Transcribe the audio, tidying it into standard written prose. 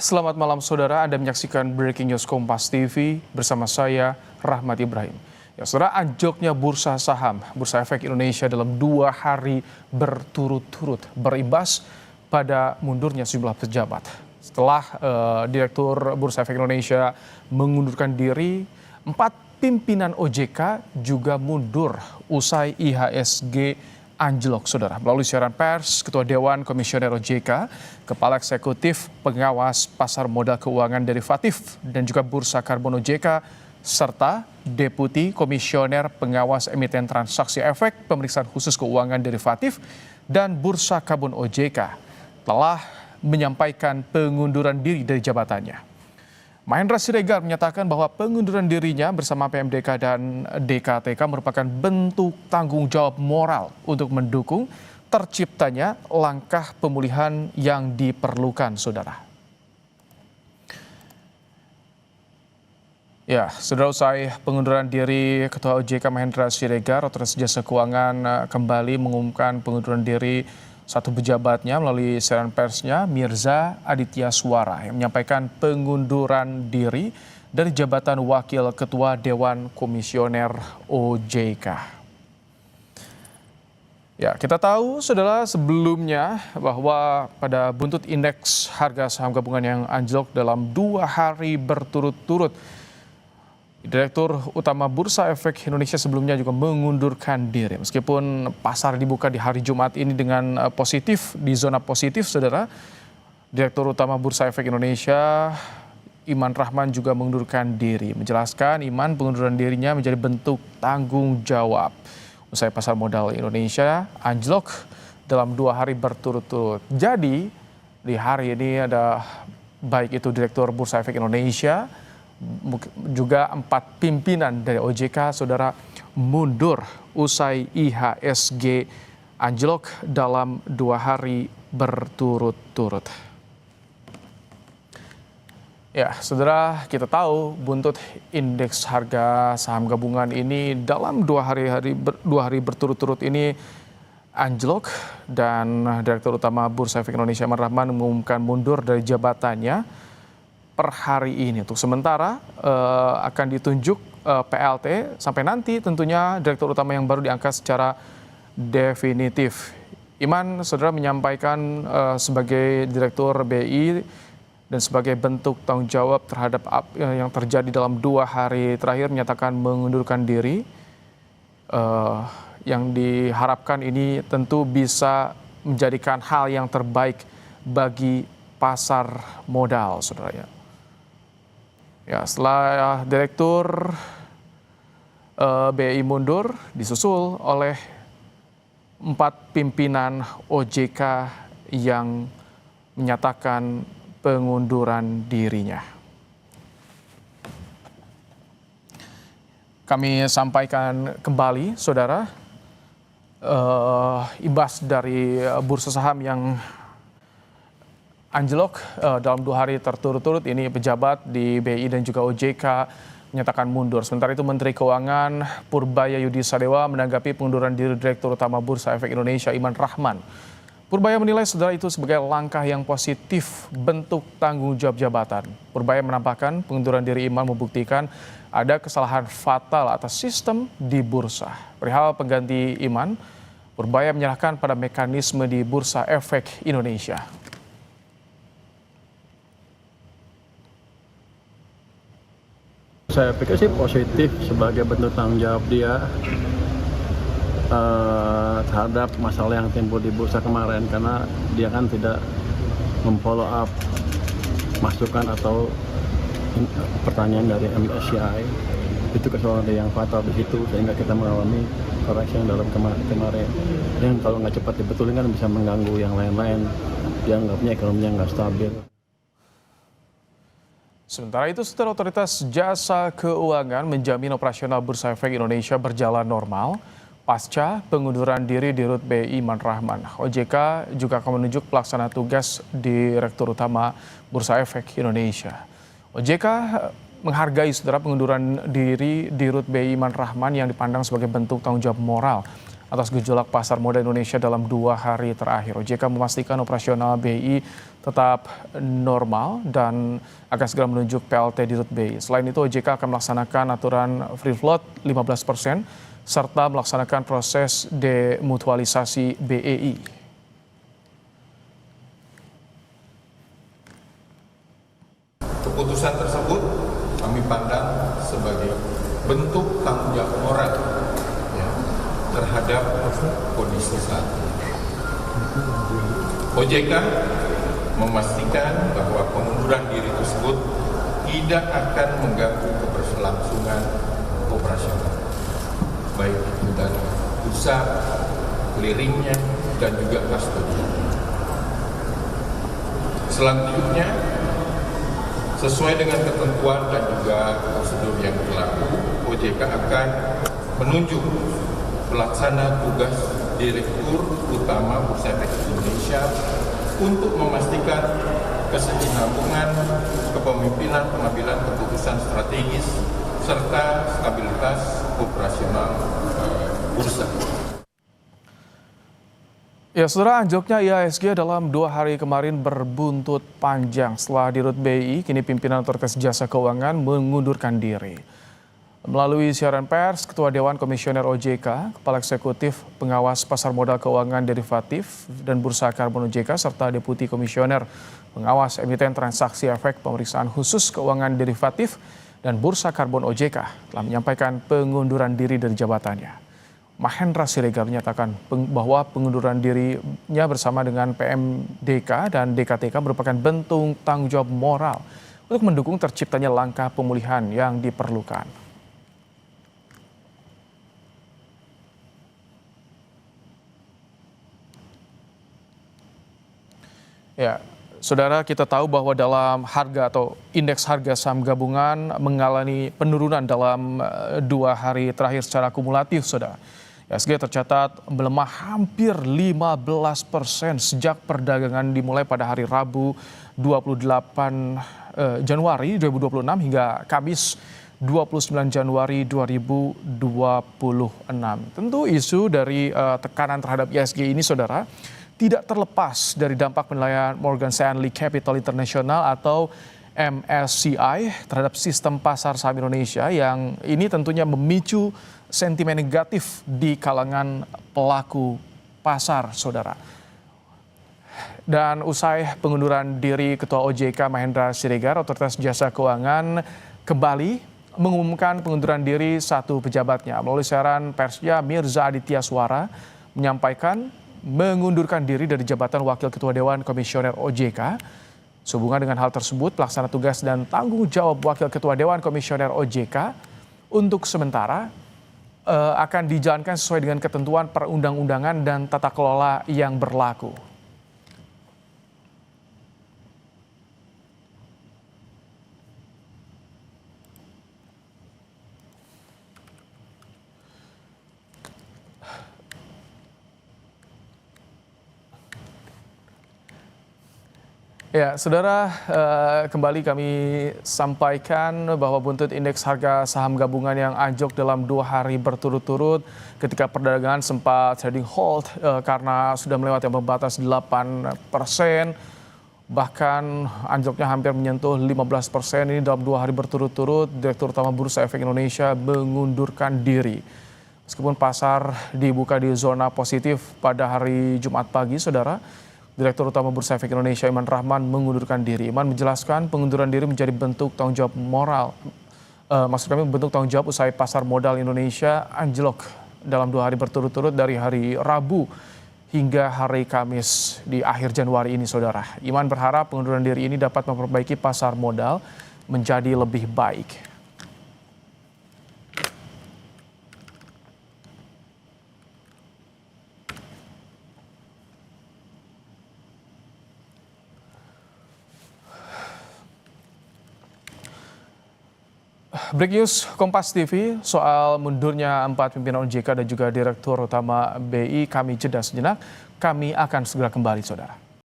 Selamat malam saudara, Anda menyaksikan Breaking News Kompas TV bersama saya Rahmat Ibrahim. Ya saudara, anjloknya bursa saham, Bursa Efek Indonesia dalam 2 hari berturut-turut berimbas pada mundurnya sejumlah pejabat. Setelah Direktur Bursa Efek Indonesia mengundurkan diri, 4 pimpinan OJK juga mundur usai IHSG anjlok, saudara. Melalui siaran pers, Ketua Dewan Komisioner OJK, Kepala Eksekutif Pengawas Pasar Modal Keuangan Derivatif dan juga Bursa Karbon OJK, serta Deputi Komisioner Pengawas Emiten Transaksi Efek Pemeriksaan Khusus Keuangan Derivatif dan Bursa Karbon OJK telah menyampaikan pengunduran diri dari jabatannya. Mahendra Siregar menyatakan bahwa pengunduran dirinya bersama PMDK dan DKTK merupakan bentuk tanggung jawab moral untuk mendukung terciptanya langkah pemulihan yang diperlukan, saudara. Ya, saudara, usai pengunduran diri Ketua OJK Mahendra Siregar, Otoritas Jasa Keuangan kembali mengumumkan pengunduran diri satu pejabatnya melalui siaran persnya, Mirza Aditya Suara, yang menyampaikan pengunduran diri dari jabatan Wakil Ketua Dewan Komisioner OJK. Ya, kita tahu saudara sebelumnya bahwa pada buntut indeks harga saham gabungan yang anjlok dalam 2 hari berturut-turut, Direktur Utama Bursa Efek Indonesia sebelumnya juga mengundurkan diri. Meskipun pasar dibuka di hari Jumat ini dengan positif, di zona positif, saudara, Direktur Utama Bursa Efek Indonesia Iman Rahman juga mengundurkan diri. Menjelaskan Iman pengunduran dirinya menjadi bentuk tanggung jawab usai pasar modal Indonesia anjlok dalam 2 hari berturut-turut. Jadi di hari ini ada baik itu Direktur Bursa Efek Indonesia, juga 4 pimpinan dari OJK, saudara, mundur usai IHSG anjlok dalam 2 hari berturut-turut. Ya, saudara, kita tahu buntut indeks harga saham gabungan ini dalam 2 hari berturut-turut ini anjlok, dan Direktur Utama Bursa Efek Indonesia Iman Rahman mengumumkan mundur dari jabatannya per hari ini. Untuk sementara akan ditunjuk PLT sampai nanti tentunya Direktur Utama yang baru diangkat secara definitif. Iman, saudara, menyampaikan sebagai Direktur BI dan sebagai bentuk tanggung jawab terhadap yang terjadi dalam 2 hari terakhir, menyatakan mengundurkan diri. Yang diharapkan ini tentu bisa menjadikan hal yang terbaik bagi pasar modal, saudara. Ya, setelah Direktur BI mundur, disusul oleh 4 pimpinan OJK yang menyatakan pengunduran dirinya. Kami sampaikan kembali, saudara, imbas dari bursa saham yang anjlok dalam 2 hari terturut-turut ini, pejabat di BI dan juga OJK menyatakan mundur. Sementara itu Menteri Keuangan Purbaya Yudi Sadewa menanggapi pengunduran diri Direktur Utama Bursa Efek Indonesia Iman Rahman. Purbaya menilai saudara itu sebagai langkah yang positif, bentuk tanggung jawab jabatan. Purbaya menambahkan pengunduran diri Iman membuktikan ada kesalahan fatal atas sistem di bursa. Perihal pengganti Iman, Purbaya menyerahkan pada mekanisme di Bursa Efek Indonesia. Saya pikir sih positif sebagai bentuk tanggung jawab dia terhadap masalah yang timbul di bursa kemarin, karena dia kan tidak memfollow up masukan atau pertanyaan dari MSCI. Itu kesalahan yang fatal di situ, sehingga kita mengalami koreksi yang dalam kemarin. Yang kalau nggak cepat dibetulin kan bisa mengganggu yang lain-lain, dianggapnya ekonominya nggak stabil. Sementara itu, setelah Otoritas Jasa Keuangan menjamin operasional Bursa Efek Indonesia berjalan normal pasca pengunduran diri Dirut BI Iman Rahman. OJK juga akan menunjuk pelaksana tugas Direktur Utama Bursa Efek Indonesia. OJK menghargai saudara pengunduran diri Dirut BI Iman Rahman yang dipandang sebagai bentuk tanggung jawab moral atas gejolak pasar modal Indonesia dalam 2 hari terakhir. OJK memastikan operasional BI tetap normal dan akan segera menunjuk PLT di Rut BI. Selain itu, OJK akan melaksanakan aturan free float 15% serta melaksanakan proses demutualisasi BEI. Keputusan tersebut kami pandang sebagai bentuk tanggung jawab moral terhadap kondisi saat ini. OJK memastikan bahwa pengunduran diri tersebut tidak akan mengganggu keberlangsungan operasional, baik itu dari pusat, clearingnya, dan juga kustodian. Selanjutnya, sesuai dengan ketentuan dan juga prosedur yang berlaku, OJK akan menunjuk pelaksana tugas Direktur Utama Bursa Efek Indonesia untuk memastikan kesinambungan kepemimpinan pengambilan keputusan strategis serta stabilitas operasional bursa. Ya, saudara, anjloknya IHSG dalam 2 hari kemarin berbuntut panjang. Setelah di Rut BI, kini pimpinan Otoritas Jasa Keuangan mengundurkan diri. Melalui siaran pers, Ketua Dewan Komisioner OJK, Kepala Eksekutif Pengawas Pasar Modal Keuangan Derivatif dan Bursa Karbon OJK, serta Deputi Komisioner Pengawas Emiten Transaksi Efek Pemeriksaan Khusus Keuangan Derivatif dan Bursa Karbon OJK telah menyampaikan pengunduran diri dari jabatannya. Mahendra Siregar menyatakan bahwa pengunduran dirinya bersama dengan PMDK dan DKTK merupakan bentuk tanggung jawab moral untuk mendukung terciptanya langkah pemulihan yang diperlukan. Ya, saudara, kita tahu bahwa dalam harga atau indeks harga saham gabungan mengalami penurunan dalam 2 hari terakhir secara kumulatif, saudara. IHSG tercatat melemah hampir 15% sejak perdagangan dimulai pada hari Rabu 28 Januari 2026 hingga Kamis 29 Januari 2026. Tentu isu dari tekanan terhadap IHSG ini, saudara, tidak terlepas dari dampak penilaian Morgan Stanley Capital International atau MSCI terhadap sistem pasar saham Indonesia yang ini tentunya memicu sentimen negatif di kalangan pelaku pasar, saudara. Dan usai pengunduran diri Ketua OJK Mahendra Siregar, Otoritas Jasa Keuangan kembali mengumumkan pengunduran diri 1 pejabatnya. Melalui siaran persnya, Mirza Aditya Suara menyampaikan mengundurkan diri dari jabatan Wakil Ketua Dewan Komisioner OJK. Sehubungan dengan hal tersebut, pelaksana tugas dan tanggung jawab Wakil Ketua Dewan Komisioner OJK untuk sementara akan dijalankan sesuai dengan ketentuan perundang-undangan dan tata kelola yang berlaku. Ya, saudara, kembali kami sampaikan bahwa buntut indeks harga saham gabungan yang anjlok dalam 2 hari berturut-turut ketika perdagangan sempat trading halt karena sudah melewati ambang batas 8%, bahkan anjloknya hampir menyentuh 15% ini dalam 2 hari berturut-turut. Direktur Utama Bursa Efek Indonesia mengundurkan diri. Meskipun pasar dibuka di zona positif pada hari Jumat pagi, saudara, Direktur Utama Bursa Efek Indonesia Iman Rahman mengundurkan diri. Iman menjelaskan pengunduran diri menjadi bentuk tanggung jawab moral. Maksud kami bentuk tanggung jawab usai pasar modal Indonesia anjlok dalam 2 hari berturut-turut dari hari Rabu hingga hari Kamis di akhir Januari ini, saudara. Iman berharap pengunduran diri ini dapat memperbaiki pasar modal menjadi lebih baik. Breaking news Kompas TV soal mundurnya 4 pimpinan OJK dan juga Direktur Utama BI, kami jeda sejenak. Kami akan segera kembali, saudara.